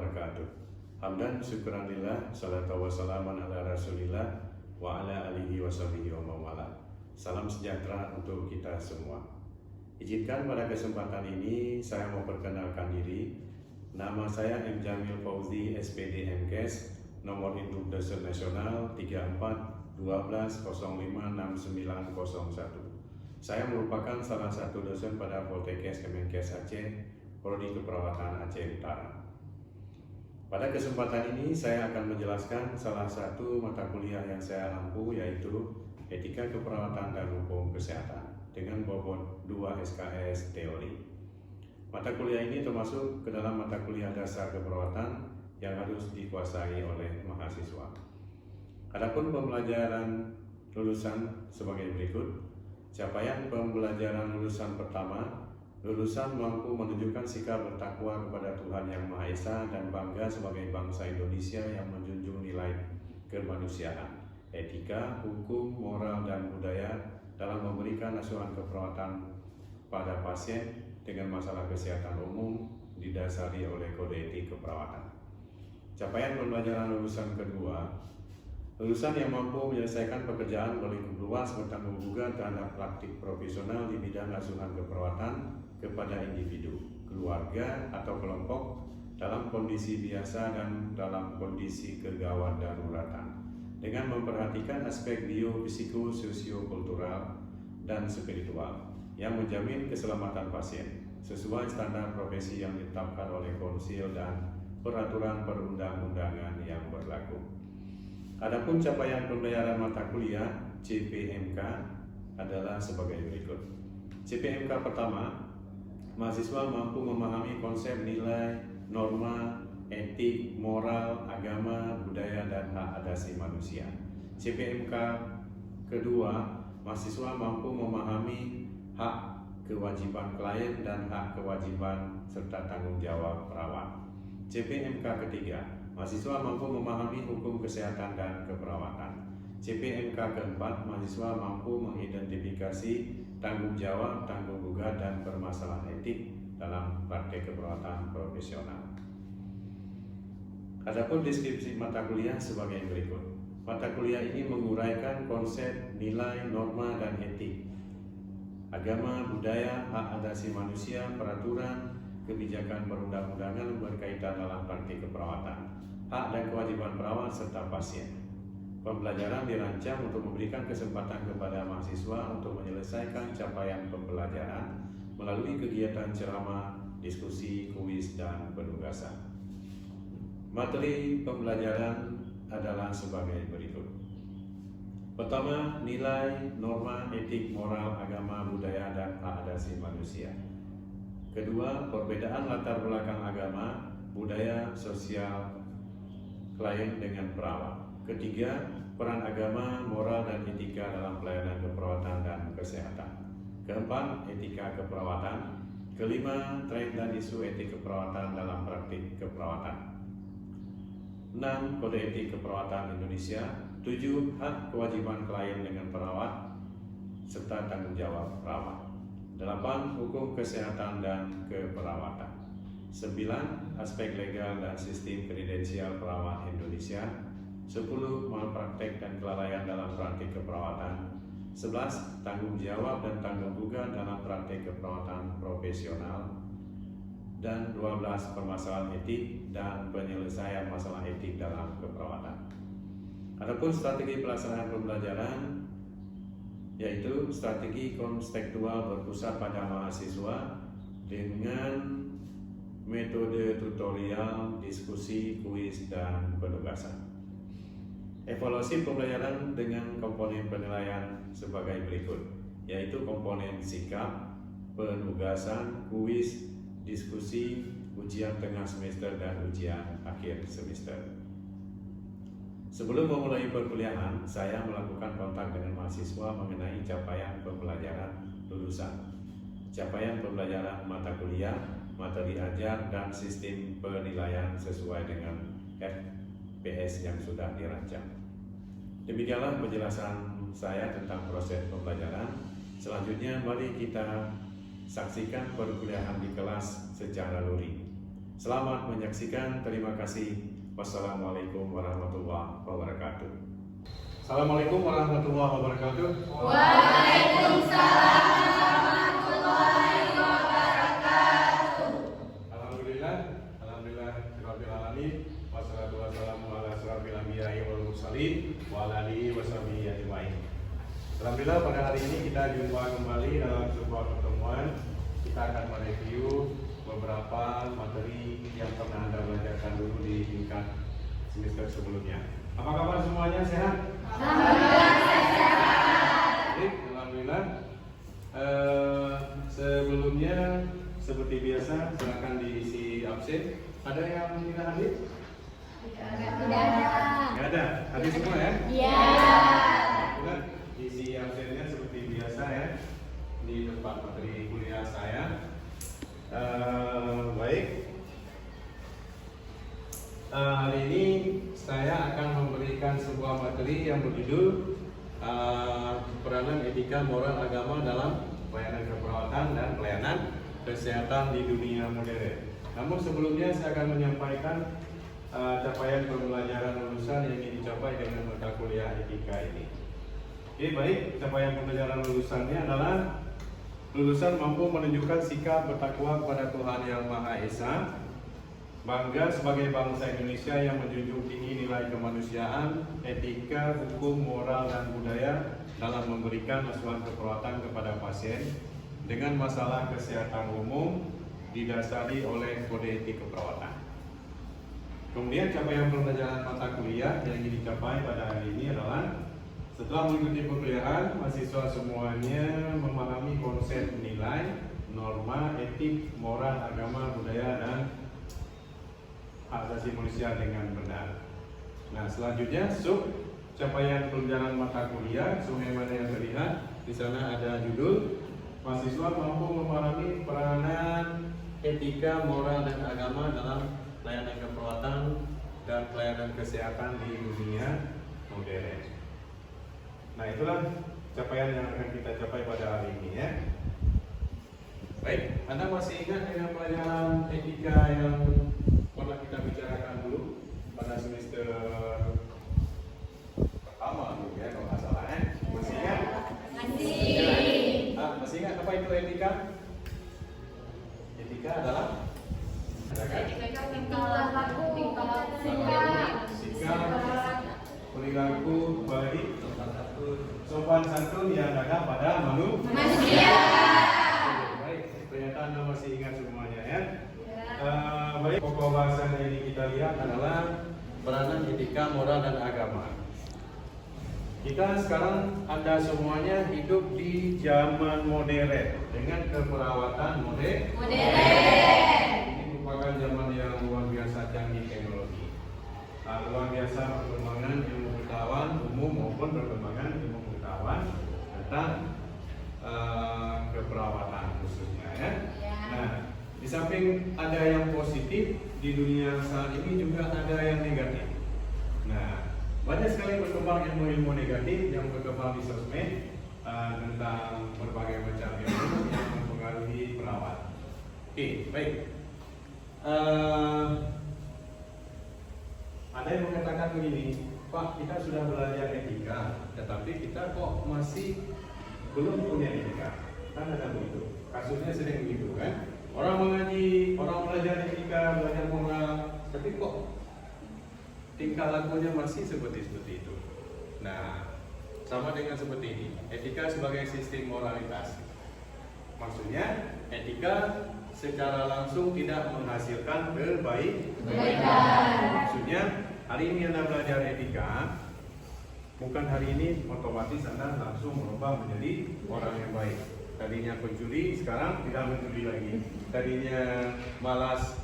wabarakatuh. Hamdan syukran lillah, salatu wassalaman ala rasulillah wa ala alihi wa sahbihi wa mawala. Salam sejahtera untuk kita semua. Izinkan pada kesempatan ini saya mau perkenalkan diri. Nama saya M. Jamil Fauzi, SPD MKes, nomor induk dosen nasional 3412056901. Saya merupakan salah satu dosen pada Poltekkes Kemenkes Aceh, Prodi Keperawatan Aceh Utara. Pada kesempatan ini saya akan menjelaskan salah satu mata kuliah yang saya ampu, yaitu Etika Keperawatan dan Hukum Kesehatan dengan bobot 2 SKS teori. Mata kuliah ini termasuk ke dalam mata kuliah dasar keperawatan yang harus dikuasai oleh mahasiswa. Adapun pembelajaran lulusan sebagai berikut. Capaian pembelajaran lulusan pertama, lulusan mampu menunjukkan sikap bertakwa kepada Tuhan Yang Maha Esa dan bangga sebagai bangsa Indonesia yang menjunjung nilai kemanusiaan, etika, hukum, moral, dan budaya dalam memberikan asuhan keperawatan pada pasien dengan masalah kesehatan umum didasari oleh kode etik keperawatan. Capaian pembelajaran lulusan kedua, lulusan yang mampu menyelesaikan pekerjaan berlingkup luas bertanggung jawab terhadap praktik profesional di bidang asuhan keperawatan kepada individu, keluarga, atau kelompok dalam kondisi biasa dan dalam kondisi kegawat daruratan dengan memperhatikan aspek biofisiko, sosiokultural, dan spiritual yang menjamin keselamatan pasien sesuai standar profesi yang ditetapkan oleh konsil dan peraturan perundang-undangan yang berlaku. Adapun capaian pembelajaran mata kuliah CPMK adalah sebagai berikut. CPMK pertama, mahasiswa mampu memahami konsep nilai, norma, etik, moral, agama, budaya, dan hak asasi manusia. CPMK kedua, mahasiswa mampu memahami hak kewajiban klien dan hak kewajiban serta tanggung jawab perawat. CPMK ketiga, mahasiswa mampu memahami hukum kesehatan dan keperawatan. CPMK keempat, mahasiswa mampu mengidentifikasi tanggung jawab, tanggung gugat, dan permasalahan etik dalam praktek keperawatan profesional. Adapun deskripsi mata kuliah sebagai berikut. Mata kuliah ini menguraikan konsep nilai, norma, dan etik, agama, budaya, hak asasi manusia, peraturan, kebijakan perundang-undangan berkaitan dalam praktik keperawatan, hak dan kewajiban perawat serta pasien. Pembelajaran dirancang untuk memberikan kesempatan kepada mahasiswa untuk menyelesaikan capaian pembelajaran melalui kegiatan ceramah, diskusi, kuis, dan penugasan. Materi pembelajaran adalah sebagai berikut. Pertama, nilai, norma, etik, moral, agama, budaya, dan hak asasi manusia. Kedua, perbedaan latar belakang agama, budaya, sosial klien dengan perawat. Ketiga, peran agama, moral, dan etika dalam pelayanan keperawatan dan kesehatan. Keempat, etika keperawatan. Kelima, tren dan isu etik keperawatan dalam praktik keperawatan. 6. Kode etik keperawatan Indonesia. 7. Hak kewajiban klien dengan perawat serta tanggung jawab perawat. 8. Hukum kesehatan dan keperawatan. 9. Aspek legal dan sistem kredensial perawat Indonesia. 10. Malpraktek dan kelalaian dalam praktik keperawatan. 11. Tanggung jawab dan tanggung gugat dalam praktik keperawatan profesional. Dan 12. Permasalahan etik dan penyelesaian masalah etik dalam keperawatan. Adapun strategi pelaksanaan pembelajaran, yaitu strategi konstekstual berpusat pada mahasiswa dengan metode tutorial, diskusi, kuis, dan penugasan. Evaluasi pembelajaran dengan komponen penilaian sebagai berikut, yaitu komponen sikap, penugasan, kuis, diskusi, ujian tengah semester, dan ujian akhir semester. Sebelum memulai perkuliahan, saya melakukan kontak dengan mahasiswa mengenai capaian pembelajaran lulusan, capaian pembelajaran mata kuliah, materi ajar, dan sistem penilaian sesuai dengan FPS yang sudah dirancang. Demikianlah penjelasan saya tentang proses pembelajaran. Selanjutnya, mari kita saksikan perkuliahan di kelas secara luring. Selamat menyaksikan, terima kasih. Wassalamualaikum warahmatullahi wabarakatuh. Assalamualaikum warahmatullahi wabarakatuh. Waalaikumsalam warahmatullahi wabarakatuh. Alhamdulillah, rabbil alamin. Wassalatu wassalamu ala asyrofil anbiya'i wal mursalin wa ala alihi washabihi ajmain. Alhamdulillah, pada hari ini kita jumpa kembali dalam sebuah pertemuan. Kita akan mereview beberapa materi yang pernah Anda belajarkan dulu di tingkat semester sebelumnya. Apa kabar semuanya, sehat? Alhamdulillah. Sebelumnya seperti biasa silakan diisi absen. Ada yang tidak hadir? Tidak ada. Hadir semua ya? Iya. Alhamdulillah, isi absennya seperti biasa ya di tempat materi kuliah saya. Baik. Hari ini saya akan memberikan sebuah materi yang berjudul peranan etika moral agama dalam pelayanan keperawatan dan pelayanan kesehatan di dunia modern. Namun sebelumnya saya akan menyampaikan capaian pembelajaran lulusan yang ingin dicapai dengan mata kuliah etika ini. Oke, baik. Capaian pembelajaran lulusannya adalah lulusan mampu menunjukkan sikap bertakwa kepada Tuhan Yang Maha Esa, bangga sebagai bangsa Indonesia yang menjunjung tinggi nilai kemanusiaan, etika, hukum, moral, dan budaya dalam memberikan asuhan keperawatan kepada pasien dengan masalah kesehatan umum didasari oleh kode etik keperawatan. Kemudian capaian pembelajaran mata kuliah yang ingin dicapai pada hari ini adalah setelah mengikuti perkuliahan, mahasiswa semuanya memahami konsep nilai, norma, etik, moral, agama, budaya, dan hak asasi manusia dengan benar. Nah, selanjutnya capaian pembelajaran mata kuliah, sebagaimana yang terlihat di sana ada judul mahasiswa mampu memahami peranan etika, moral, dan agama dalam pelayanan keperawatan dan pelayanan kesehatan di dunia modern. Nah, itulah capaian yang akan kita capai pada hari ini ya. Baik, Anda masih ingat dengan pelajaran etika yang pernah kita bicarakan dulu pada semester pertama dulu ya, kalau nggak salah ya. Masih ingat? Masih ingat apa itu etika? Etika adalah sikap, perilaku baik, sopan santun yang ada pada manusia. Baik, ternyata Anda masih ingat semuanya ya. Baik, pokok bahasan yang kita lihat adalah peranan etika, moral, dan agama. Kita sekarang Anda semuanya hidup di zaman modern dengan keperawatan modern. Ini merupakan zaman yang luar biasa canggih teknologi. Luar biasa perkembangan ilmu pengetahuan umum maupun perkembangan ilmu pengetahuan tentang keperawatan khususnya ya. Nah, di samping ada yang positif di dunia saat ini juga ada yang negatif. Nah, banyak sekali berkembang ilmu-ilmu negatif yang berkembang di sosmed tentang berbagai macam ilmu yang mempengaruhi perawat. Oke, baik. Ada yang mengatakan begini, Pak, kita sudah belajar etika, tetapi kita kok masih belum punya etika. Kan ada begitu. Kasusnya sering begitu kan? Orang mengaji, orang belajar etika, belajar moral, tapi kok tingkah lakunya masih seperti itu. Nah, sama dengan seperti ini. Etika sebagai sistem moralitas. Maksudnya, etika secara langsung tidak menghasilkan kebaikan. Maksudnya, hari ini Anda belajar etika, bukan hari ini otomatis Anda langsung berubah menjadi orang yang baik. Tadinya pencuri, sekarang tidak mencuri lagi. Tadinya malas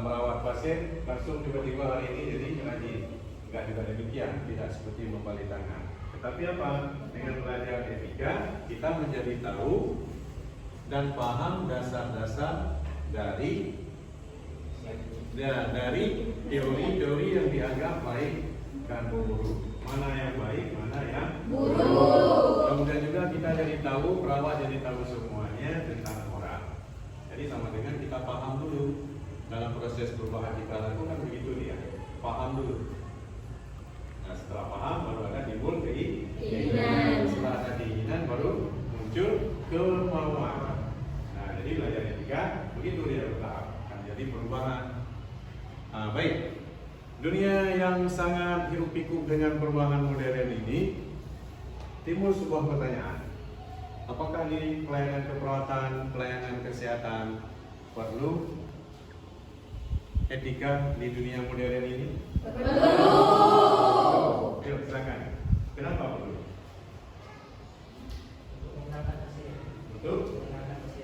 merawat pasien, langsung tiba-tiba hari ini jadi rajin. Enggak juga demikian, tidak seperti membalik tangan. Tetapi apa? Dengan belajar etika, kita menjadi tahu dan paham dasar-dasar dari teori-teori yang dianggap baik dan buruk. Mana yang baik, mana yang buruk. Kemudian juga kita jadi tahu, perawat jadi tahu semuanya tentang orang. Jadi sama dengan kita paham dulu dalam proses perubahan kita lakukan begitu dia. Paham dulu. Nah, setelah paham baru ada timbul keinginan. Setelah ada keinginan baru muncul kemauan. Nah, jadi belajar etika begitu dia bertahap. Akan jadi perubahan. Baik. Dunia yang sangat hiruk pikuk dengan perubahan modern ini, timbul sebuah pertanyaan. Apakah di pelayanan keperawatan, pelayanan kesehatan perlu etika di dunia modern ini? Perlu. Ayo silakan. Kenapa perlu? Untuk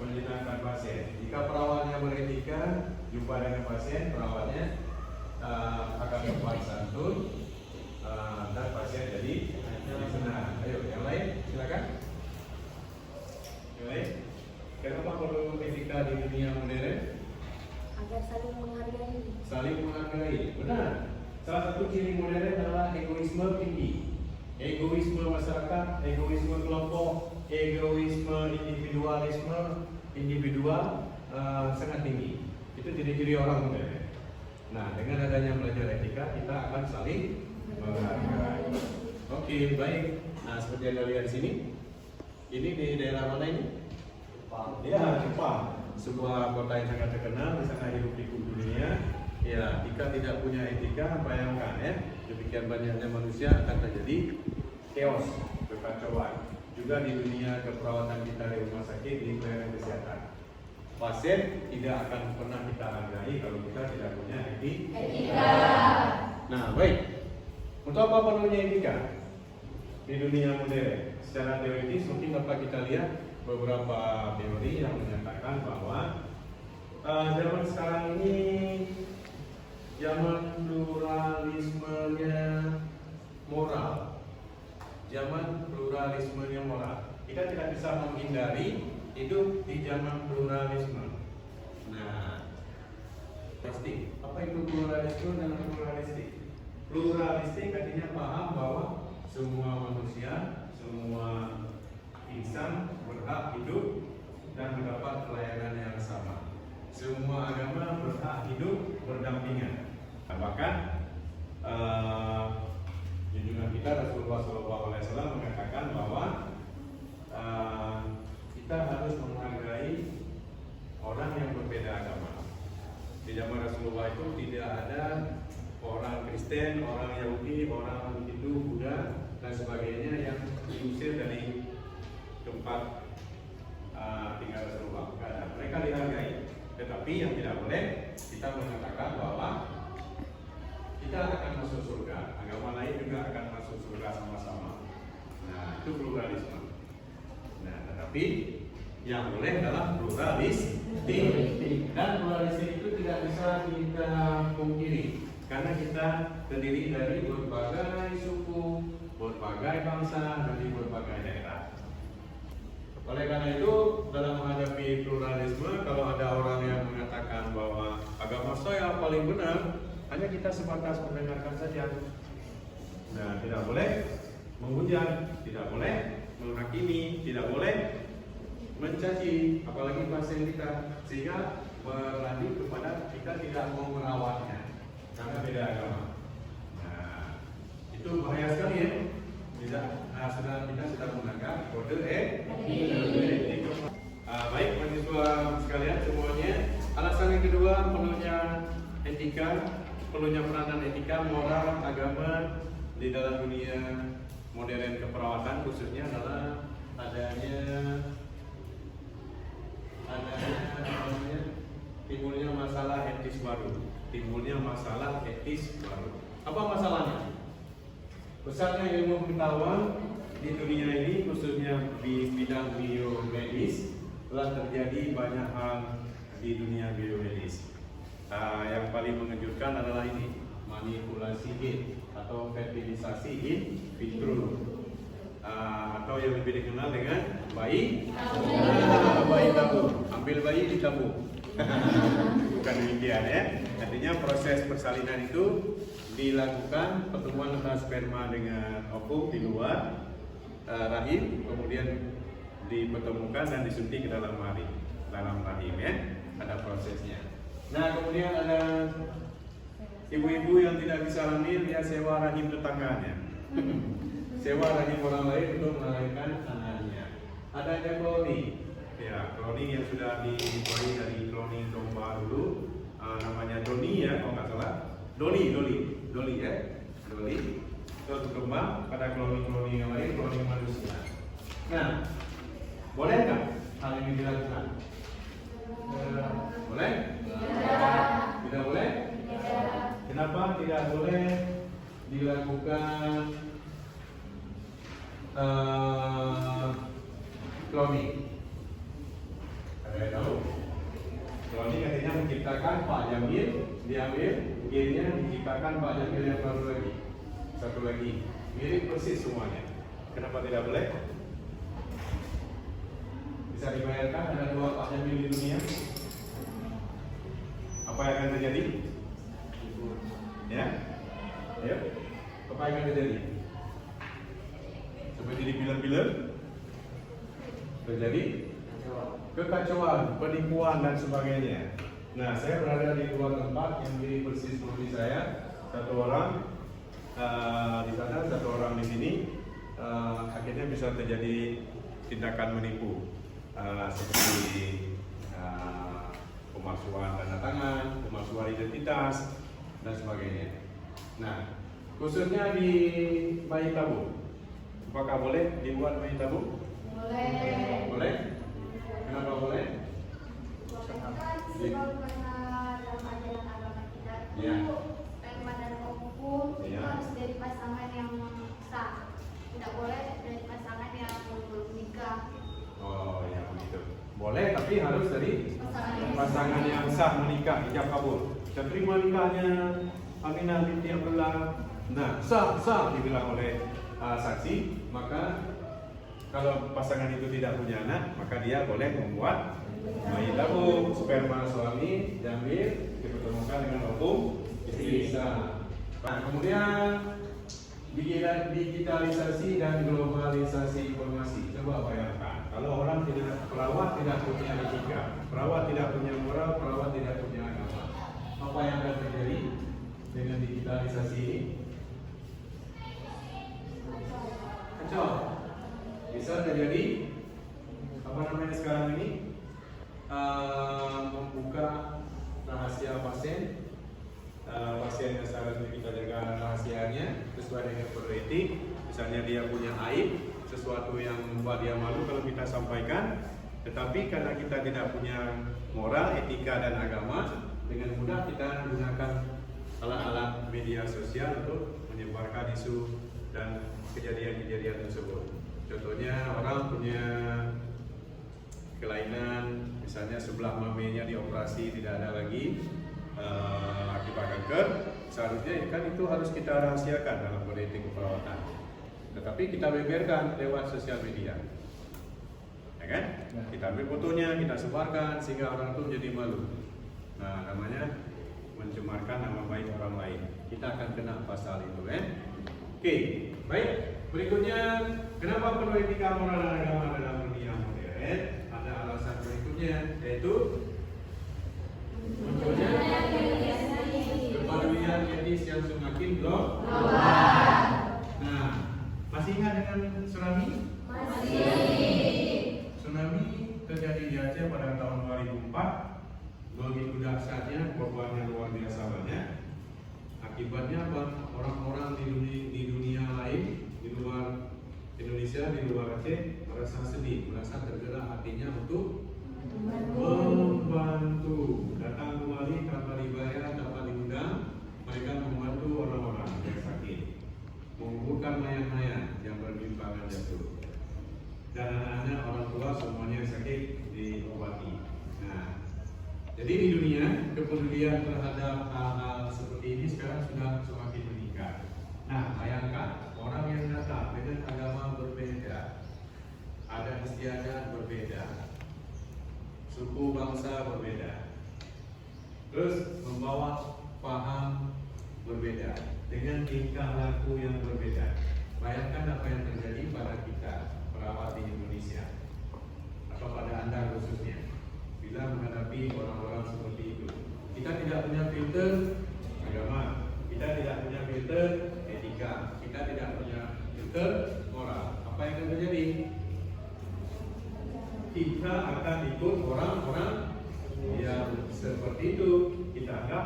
menyenangkan pasien. Jika perawatnya beretika, jumpa dengan pasien, perawatnya akan sopan santun dan pasien jadi senang. Ayo yang lain silakan. Yang lain. Kenapa perlu etika di dunia modern? Agar saling menghargai. Saling menghargai. Benar. Salah satu ciri modern adalah egoisme tinggi. Egoisme masyarakat, egoisme kelompok, egoisme individual sangat tinggi. Itu ciri-ciri orang modern. Nah, dengan adanya belajar etika, kita akan saling menghargai. Oke, baik. Nah, seperti yang lihat di sini, ini di daerah mana ini? Jepang. Ya, Jepang. Sebuah kota yang sangat terkenal, di sana hidup pikuk dunia. Ya, jika tidak punya etika, bayangkan ya, demikian banyaknya manusia akan terjadi chaos, kekacauan. Juga di dunia keperawatan kita di rumah sakit, di pelayanan kesehatan. Pasien tidak akan pernah kita hargai kalau kita tidak punya etika. Nah, baik. Untuk apa perlunya etika di dunia modern? Secara teoritis mungkin dapat kita lihat beberapa teori yang menyatakan bahwa zaman sekarang ini zaman pluralismenya moral. Zaman pluralismenya moral. Kita tidak bisa menghindari hidup di zaman pluralisme. Nah, pasti apa itu pluralisme dan pluralistik? Pluralistik artinya paham bahwa semua manusia, semua insan berhak hidup dan mendapat pelayanan yang sama. Semua agama berhak hidup berdampingan. Nah, bahkan junjungan kita Rasulullah SAW mengatakan bahwa kita harus menghargai orang yang berbeda agama. Di zaman Rasulullah itu tidak ada orang Kristen, orang Yahudi, orang Hindu, Buddha dan sebagainya yang diusir dari tempat tinggal Rasulullah. Karena mereka dihargai. Tetapi yang tidak boleh kita mengatakan bahwa kita akan masuk surga, agama lain juga akan masuk surga sama-sama. Nah, itu pluralisme. Nah, tetapi yang boleh adalah pluralistik. Dan pluralistik itu tidak bisa kita pungkiri karena kita terdiri dari berbagai suku, berbagai bangsa, dari berbagai daerah. Oleh karena itu, dalam menghadapi pluralisme, kalau ada orang yang mengatakan bahwa agama saya paling benar, hanya kita sebatas mendengarkan saja. Nah, tidak boleh menghujat, tidak boleh menghakimi, tidak boleh mencaci, apalagi pasien kita, sehingga berlanjut kepada kita tidak mau merawatnya karena beda agama. Nah, itu bahaya sekali ya. Kita sudah menangkap kode etika. Baik mahasiswa sekalian semuanya, alasan yang kedua perlunya etika, perlunya peranan etika, moral, agama di dalam dunia modern keperawatan khususnya adalah adanya timbulnya masalah etis baru. Apa masalahnya? Besarnya ilmu pengetahuan di dunia ini khususnya di bidang biomedis telah terjadi banyak hal di dunia biomedis. Yang paling mengejutkan adalah ini, manipulasi gen atau fertilisasi in vitro, atau yang lebih dikenal dengan bayi tabung. Ambil bayi ditabung. Bukan demikian ya. Artinya proses persalinan itu dilakukan pertemuan antara sperma dengan ovum di luar rahim, kemudian dipertemukan dan disuntik ke dalam rahim ya. Ada prosesnya. Nah, kemudian ada ibu-ibu yang tidak bisa hamil, dia sewa rahim tetangganya. Sewa rahim orang lain untuk melahirkan anaknya. Ada yang cloning. Ya, cloning yang sudah dimulai dari cloning domba dulu, namanya Doni ya, kalau nggak salah. Doli ya, Doli. Terus berkembang pada cloning yang lain, cloning manusia. Nah, boleh nggak hal ini dilakukan? Boleh? Tidak boleh? Kenapa tidak boleh dilakukan cloning? Ada yang tahu? Cloning artinya menciptakan Pak Jamil, diambil gennya, diciptakan Pak Jamil yang baru lagi, satu lagi, mirip persis semuanya. Kenapa tidak boleh? Bisa dibayangkan ada dua Pak Jamil di dunia. Apa yang akan terjadi? Ya, ayo. Apa yang akan terjadi? Seperti di film-film terjadi kekacauan, penipuan dan sebagainya. Nah, saya berada di dua tempat yang mirip persis seperti saya. Satu orang di sana, satu orang di sini. Akhirnya bisa terjadi tindakan menipu seperti pemalsuan tanda tangan, pemalsuan identitas dan sebagainya. Nah, khususnya di bayi tabung, apakah boleh dibuat bayi tabung? Boleh. Boleh? Kenapa boleh? Karena dalam ajaran agama kita Ya. itu sperma dan ovum itu Ya. harus dari pasangan yang sah. Tidak boleh dari pasangan yang belum nikah. Oh ya begitu. Boleh tapi harus dari pasangan yang sah menikah, ijab kabul. Saya terima nikahnya Aminah binti Abdullah. Nah, sah dibilang oleh saksi, maka kalau pasangan itu tidak punya anak, maka dia boleh membuat bayi tabung, sperma suami diambil, dipertemukan dengan ovum istri bisa. Nah, kemudian digitalisasi dan globalisasi informasi. Coba bayangkan, kalau orang perawat tidak punya etika, perawat tidak punya moral, perawat tidak punya agama, apa yang akan terjadi dengan digitalisasi ini? Kacau. Bisa terjadi apa namanya sekarang ini? Membuka rahasia pasien, pasien yang seharusnya kita jaga rahasianya sesuai dengan kode etik. Misalnya dia punya aib, sesuatu yang membuat dia malu kalau kita sampaikan, tetapi karena kita tidak punya moral, etika dan agama, dengan mudah kita menggunakan alat-alat media sosial untuk menyebarkan isu dan kejadian-kejadian tersebut. Contohnya orang punya kelainan, misalnya sebelah mamenya dioperasi tidak ada lagi akibat kanker, seharusnya kan itu harus kita rahasiakan dalam kode etik keperawatan. Tetapi kita beberkan lewat sosial media, ya kan? Kita ambil fotonya, kita sebarkan sehingga orang itu menjadi malu. Nah, namanya mencemarkan nama baik orang lain. Kita akan kena pasal itu, kan? Oke, baik. Berikutnya, kenapa perlu etika moral dan agama dalam dunia modern? Ada alasan berikutnya, yaitu munculnya kepedulian etis yang semakin global. Nah, masih ingat dengan tsunami? Masih. Tsunami terjadi di Aceh pada tahun 2004. Begitu dahsyatnya, korbannya luar biasa banyak. Akibatnya apa? Orang-orang di dunia lain, di luar Indonesia, di luar Aceh merasa sedih, merasa tergerak hatinya untuk membantu, datang kembali tanpa dibayar, tanpa diundang. Mereka membantu orang-orang yang sakit, mengumpulkan mayat-mayat yang berlimpangan jatuh, dan anak-anak orang tua semuanya yang sakit diobati. Nah, jadi di dunia kepedulian terhadap hal-hal seperti ini sekarang sudah semakin meningkat. Nah, bayangkan orang yang datang dengan agama berbeda, adat istiadat berbeda, suku bangsa berbeda, terus membawa paham berbeda dengan tingkah laku yang berbeda. Bayangkan apa yang terjadi pada kita perawat di Indonesia atau pada Anda khususnya bila menghadapi orang-orang seperti itu. Kita kita akan ikut orang-orang yang seperti itu, kita anggap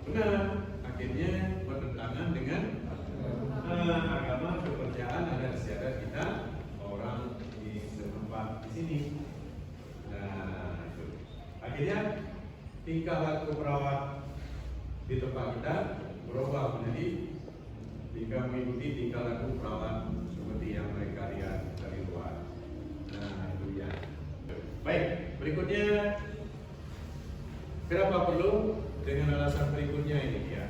benar, akhirnya bertentangan dengan agama kepercayaan adat istiadat kita orang di setempat di sini. Nah, itu. Akhirnya tingkah laku perawat di tempat kita berubah menjadi tingkah mengikuti tingkah laku perawat seperti yang mereka lihat dari luar. Nah, itu ya. Baik, berikutnya kenapa perlu dengan alasan berikutnya ini ya?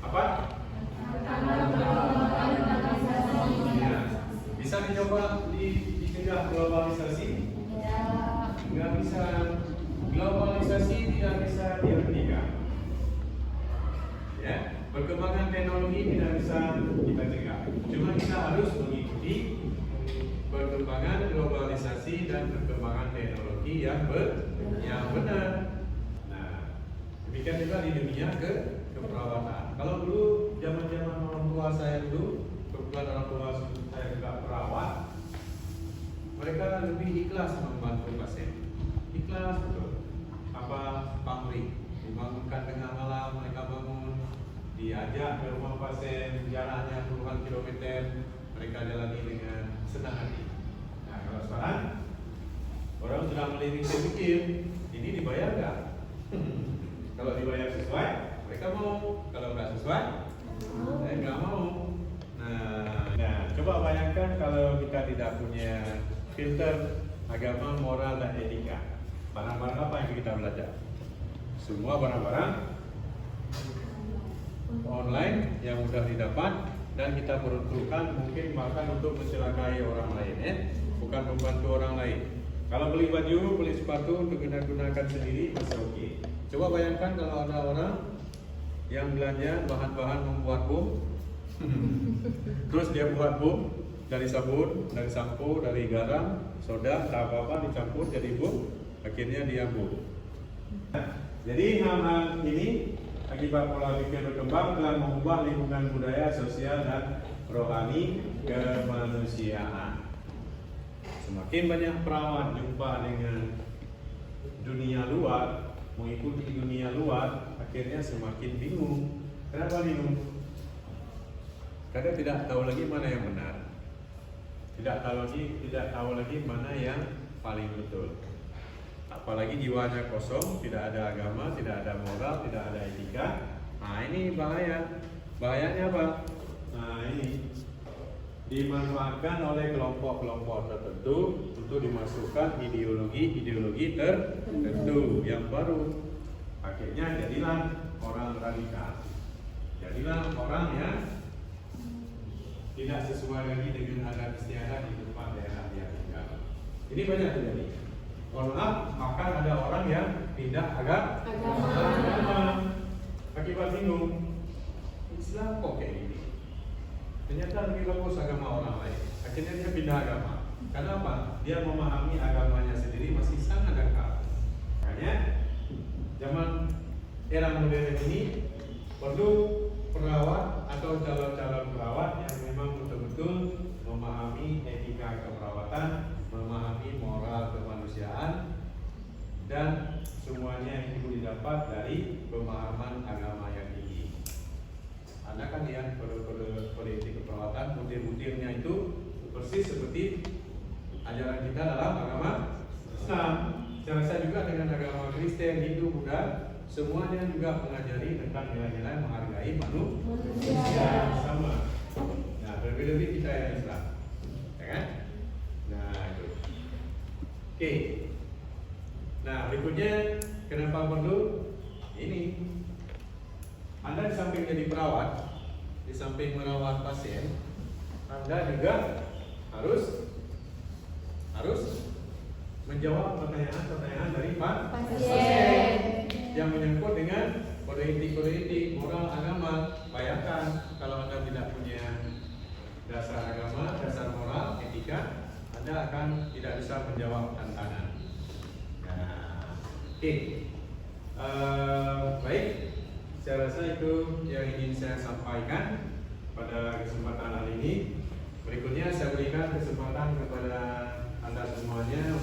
Apa? Ya, bisa dicoba dicegah globalisasi? Nggak bisa. Globalisasi tidak bisa dihentikan. Ya, perkembangan teknologi tidak bisa kita cegah. Cuma kita harus mengikuti perkembangan globalisasi dan perkembangan teknologi yang benar. Nah, demikian juga di dunia keperawatan. Kalau dulu zaman orang tua saya dulu, kebetulan orang tua saya juga perawat, mereka lebih ikhlas membantu pasien. Ikhlas betul. Apa pamrih, dibangunkan tengah malam, mereka bangun, diajak ke rumah pasien, jaraknya puluhan kilometer, mereka jalani dengan senang hati. Nah, kalau sekarang orang sudah melirik pikir, ini dibayar nggak? Kalau dibayar sesuai, mereka mau. Kalau nggak sesuai, saya nggak mau. Nah, coba bayangkan kalau kita tidak punya filter agama, moral, dan etika. Barang-barang apa yang kita belajar? Semua barang-barang online yang mudah didapat dan kita peruntukkan mungkin bahkan untuk mencelakai orang lain, ya, bukan membantu orang lain. Kalau beli baju, beli sepatu untuk kita gunakan sendiri masih oke. Coba bayangkan kalau ada orang yang belanja bahan-bahan membuat bom, terus dia buat bom dari sabun, dari sampo, dari garam, soda, tak apa-apa dicampur jadi bom, akhirnya dia bom. Jadi hal-hal ini akibat pola pikir berkembang telah mengubah lingkungan budaya, sosial, dan rohani kemanusiaan. Semakin banyak perawat jumpa dengan dunia luar, mengikuti dunia luar, akhirnya semakin bingung. Kenapa bingung? Karena tidak tahu lagi mana yang benar, tidak tahu lagi mana yang paling betul. Apalagi jiwanya kosong, tidak ada agama, tidak ada moral, tidak ada etika. Nah, ini bahaya. Bahayanya apa? Nah, ini dimanfaatkan oleh kelompok-kelompok tertentu untuk dimasukkan ideologi tertentu yang baru. Akhirnya jadilah orang radikal, jadilah orang yang tidak sesuai lagi dengan adat istiadat di tempat daerah dia tinggal. Ini banyak terjadi. Mohon maaf, akan ada orang yang pindah agama akibat bingung. Islam kok kayak gini? Ternyata lebih bagus agama orang lain. Akhirnya dia pindah agama. Karena apa? Dia memahami agamanya sendiri masih sangat dangkal. Makanya zaman era modern ini perlu perawat atau calon-calon perawat yang memang betul-betul memahami etika keperawatan, memahami moral kemanusiaan, dan semuanya itu didapat dari pemahaman agama yang tinggi. Anda kan lihat kode-kode etik keperawatan, butir-butirnya itu persis seperti ajaran kita dalam agama Islam. Saya rasa juga dengan agama Kristen, Hindu, Buddha, semuanya juga mengajari tentang nilai-nilai menghargai manusia sama. Nah, lebih-lebih kita yang Islam, ya kan? Nah, itu. Oke. Nah, berikutnya kenapa perlu ini? Anda di samping jadi perawat, di samping merawat pasien, Anda juga harus menjawab pertanyaan-pertanyaan dari pasien yang menyangkut dengan kode etik, moral, agama. Bayangkan kalau Anda tidak punya dasar agama, dasar moral, etika, Anda akan tidak bisa menjawab tantangan. Nah, oke. Baik, saya rasa itu yang ingin saya sampaikan pada kesempatan hari ini. Berikutnya saya berikan kesempatan kepada Anda semuanya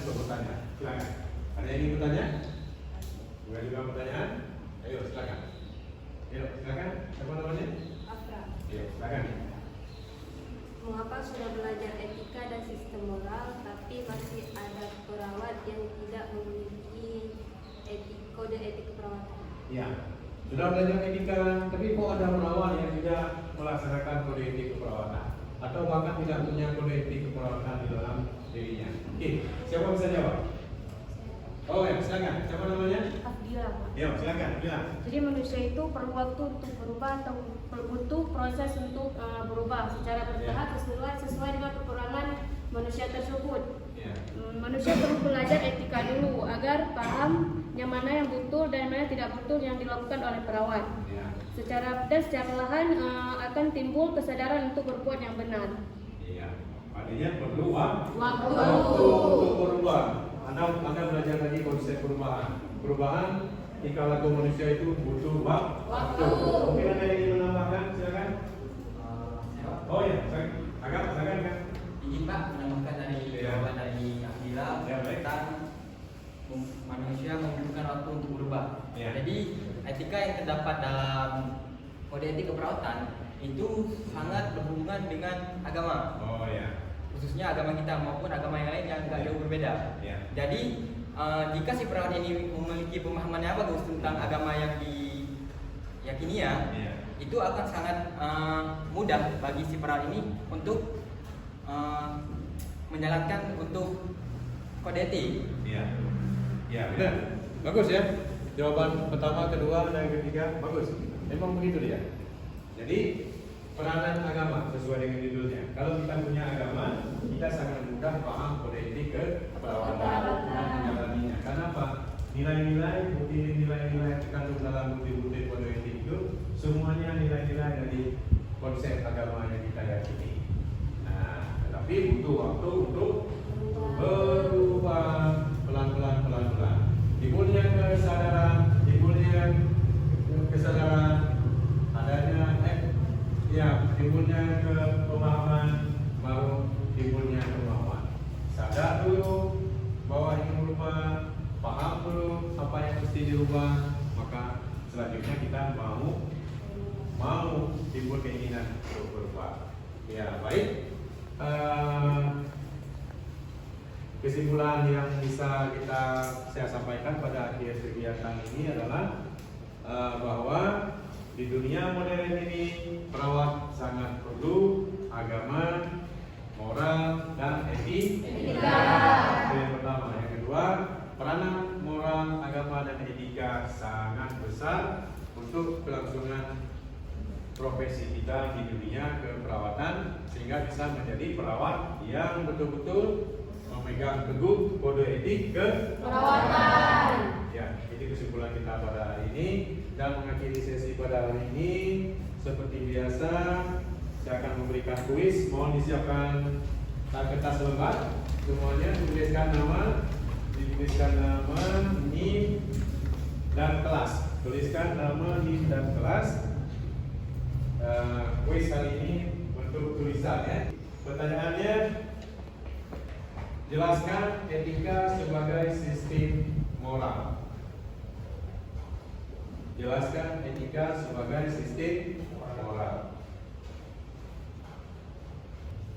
tapi masih ada perawat yang tidak memiliki kode etik keperawatan. Ya, sudah belajar etika, tapi kok ada perawat yang tidak melaksanakan kode etik keperawatan atau bahkan tidak punya kode etik keperawatan di dalam dirinya. Oke, siapa bisa jawab? Oh ya, silakan. Siapa namanya? Afdila, Pak. Ya, silakan. Bilang. Jadi manusia itu perlu waktu untuk berubah atau butuh proses untuk berubah secara bertahap sesuai dengan kekurangan manusia tersebut. Ya. Manusia perlu belajar etika dulu agar paham yang mana yang betul dan mana tidak betul yang dilakukan oleh perawat. Ya. Secara perlahan akan timbul kesadaran untuk berbuat yang benar. Iya. Artinya perlu Waktu. untuk berubah. Anda belajar tadi konsep perubahan. Perubahan tingkah laku manusia itu butuh waktu. Mungkin ada yang ingin menambahkan, silakan. Oh ya, silakan kan. Izin Pak menambahkan dari jawaban dari Akila Ya, baik. tentang manusia membutuhkan waktu untuk berubah. Ya. Jadi etika yang terdapat dalam kode etik keperawatan itu sangat berhubungan dengan agama, Oh ya. khususnya agama kita maupun agama yang lain yang agak jauh berbeda. Ya. Jadi jika si perawat ini memiliki pemahaman yang bagus tentang agama yang diyakininya, Ya. itu akan sangat mudah bagi si perawat ini untuk menjalankan untuk kode etik. Iya. Ya, benar. Bagus ya. Jawaban pertama, kedua, dan ketiga bagus. Memang begitu dia. Jadi peranan agama sesuai dengan judulnya. Kalau kita punya agama, kita sangat mudah paham kode etik keperawatan dan menjalaninya. Karena apa? Nilai-nilai, nilai-nilai terkandung dalam bukti-bukti kode etik itu semuanya nilai-nilai dari konsep agama yang kita yakini. Nah, tetapi butuh waktu untuk berubah pelan-pelan. Timbulnya kesadaran adanya timbulnya pemahaman, baru timbulnya kemauan. Sadar dulu bahwa ingin berubah, paham dulu apa yang mesti dirubah, maka selanjutnya kita mau timbul keinginan untuk berubah. Ya, baik. Kesimpulan yang bisa saya sampaikan pada akhir kegiatan ini adalah bahwa di dunia modern ini perawat sangat perlu agama, moral, dan etika. Itu yang pertama. Yang kedua, peranan moral, agama, dan etika sangat besar untuk kelangsungan profesi kita di dunia keperawatan, sehingga bisa menjadi perawat yang betul-betul memegang teguh kode etik keperawatan. Ya, ini kesimpulan kita pada hari ini. Dan mengakhiri sesi pada hari ini, seperti biasa, saya akan memberikan kuis. Mohon disiapkan kertas lembar. Semuanya dituliskan nama, NIM, dan kelas. Tuliskan nama, NIM, dan kelas. Kuis kali ini bentuk tulisan ya. Pertanyaannya, jelaskan etika sebagai sistem moral. Jelaskan etika sebagai sistem moral.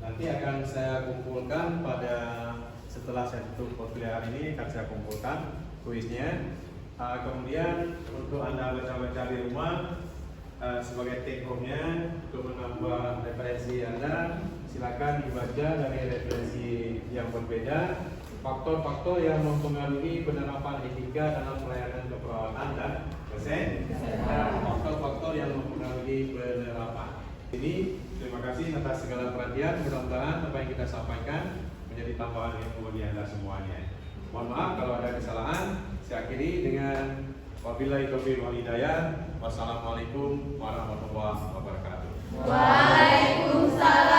Nanti akan saya kumpulkan setelah saya tutup kuliah ini, akan saya kumpulkan kuisnya. Kemudian untuk Anda baca-baca di rumah sebagai take home-nya untuk menambah referensi Anda, silakan dibaca dari referensi yang berbeda. Faktor-faktor yang mempengaruhi penerapan etika dalam pelayanan keperawatan dan kesehatan. Faktor-faktor yang mempengaruhi penerapan. Ini terima kasih atas segala perhatian. Mudah-mudahan apa yang kita sampaikan menjadi tambahan ilmu bagi Anda semuanya. Mohon maaf kalau ada kesalahan. Saya akhiri dengan wabillahi taufiq wal hidayah. Wassalamualaikum warahmatullahi wabarakatuh. Waalaikumsalam.